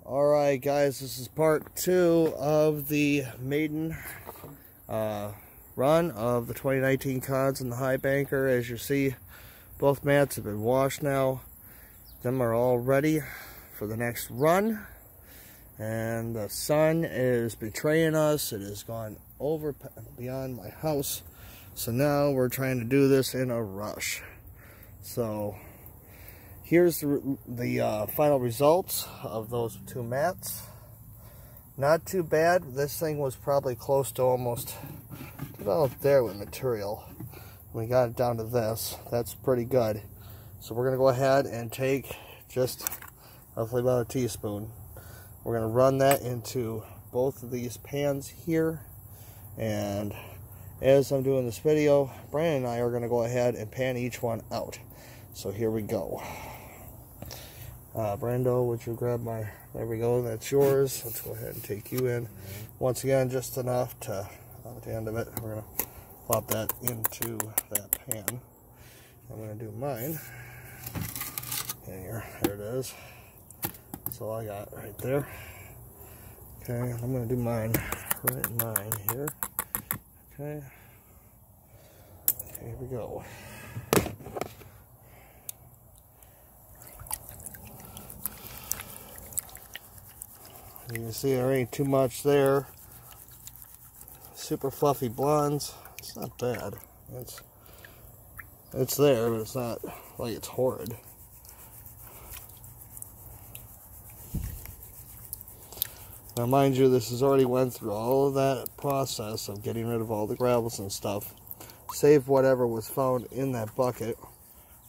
Alright guys, this is part 2 of the maiden run of the 2019 Cons in the High Banker. As you see, both mats have been washed now. Them are all ready for the next run. And the sun is betraying us. It has gone over beyond my house. So now we're trying to do this in a rush. So here's the final results of those 2 mats. Not too bad. This thing was probably close to almost developed there with material. We got it down to this. That's pretty good. So we're going to go ahead and take just roughly about a teaspoon. We're going to run that into both of these pans here. And as I'm doing this video, Brandon and I are going to go ahead and pan each one out. So here we go. Brando, would you grab my, there we go, that's yours. Let's go ahead and take you in. Once again, just enough to, at the end of it, we're going to plop that into that pan. I'm going to do mine. Here it is. That's all I got right there. Okay, I'm going to do mine, right mine here. Okay. Here we go. You can see there ain't too much there. Super fluffy blondes. It's not bad. It's there, but it's not like it's horrid. Now mind you, this has already went through all of that process of getting rid of all the gravels and stuff. Save whatever was found in that bucket.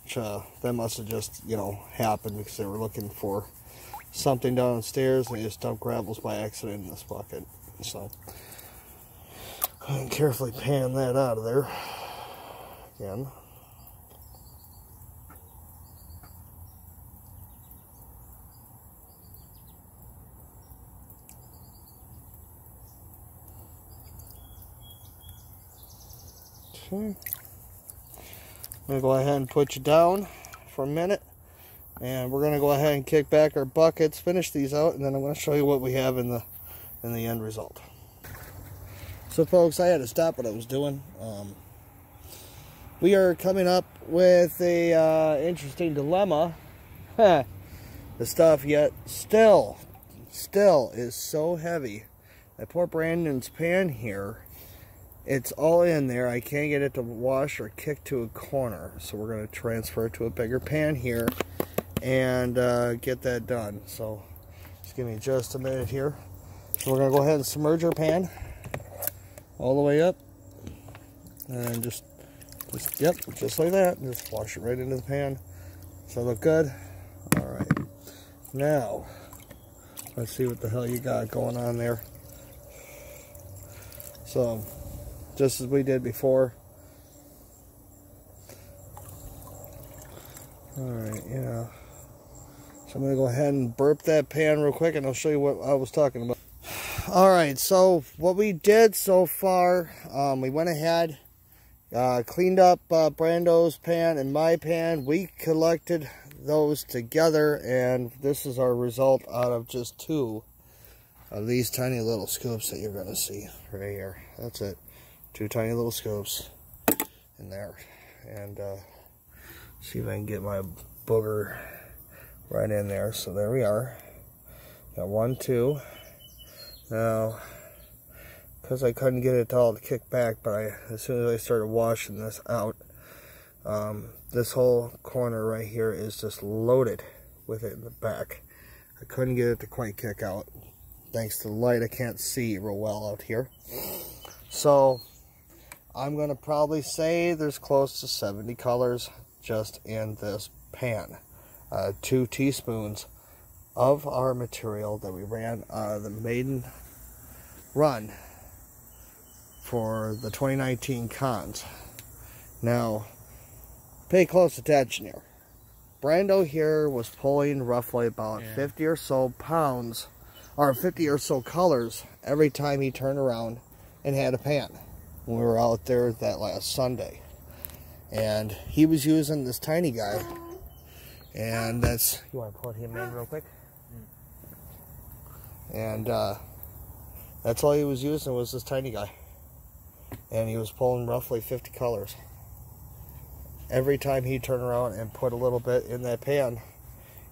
Which that must have just, happened because they were looking for something downstairs and they just dumped gravels by accident in this bucket. So I can carefully pan that out of there again. Okay. I'm going to go ahead and put you down for a minute. And we're going to go ahead and kick back our buckets, finish these out, and then I'm going to show you what we have in the end result. So folks, I had to stop what I was doing. We are coming up with a interesting dilemma. The stuff yet still is so heavy. That poor Brandon's pan here, it's all in there. I can't get it to wash or kick to a corner. So we're going to transfer it to a bigger pan here and get that done. So just give me just a minute here. So we're going to go ahead and submerge our pan all the way up. And just like that. Just wash it right into the pan. Does that look good? Alright. Now, let's see what the hell you got going on there. So, just as we did before. Alright, yeah. So I'm going to go ahead and burp that pan real quick and I'll show you what I was talking about. Alright, so what we did so far, we went ahead, cleaned up Brando's pan and my pan. We collected those together and this is our result out of just 2 of these tiny little scoops that you're going to see right here. That's it. 2 tiny little scoops in there. And see if I can get my booger right in there. So there we are. Got 1, 2. Now, because I couldn't get it all to kick back, but as soon as I started washing this out, this whole corner right here is just loaded with it in the back. I couldn't get it to quite kick out. Thanks to the light, I can't see real well out here. So I'm going to probably say there's close to 70 colors just in this pan. 2 teaspoons of our material that we ran the maiden run for the 2019 Cons. Now, pay close attention here. Brando here was pulling roughly about 50 or so pounds, or 50 or so colors every time he turned around and had a pan. When we were out there that last Sunday. And he was using this tiny guy. And that's... You want to put him in real quick? And that's all he was using was this tiny guy. And he was pulling roughly 50 colors. Every time he'd turn around and put a little bit in that pan.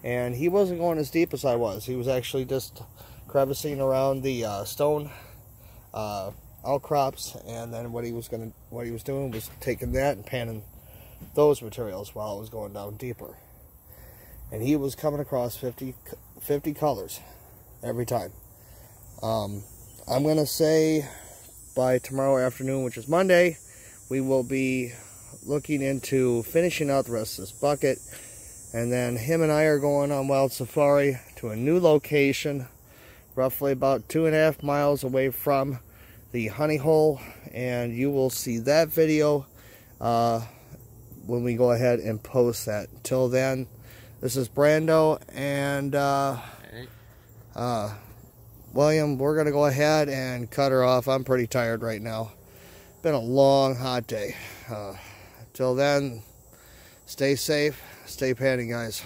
And he wasn't going as deep as I was. He was actually just crevicing around the stone outcrops, and then what he was doing was taking that and panning those materials while it was going down deeper. And he was coming across 50 colors every time. I'm gonna say by tomorrow afternoon, which is Monday, we will be looking into finishing out the rest of this bucket. And then him and I are going on Wild Safari to a new location, roughly about 2.5 miles away from the honey hole. And you will see that video when we go ahead and post that. Till then, this is Brando and William. We're going to go ahead and cut her off. I'm pretty tired right now. Been a long, hot day. Till then, stay safe. Stay panning, guys.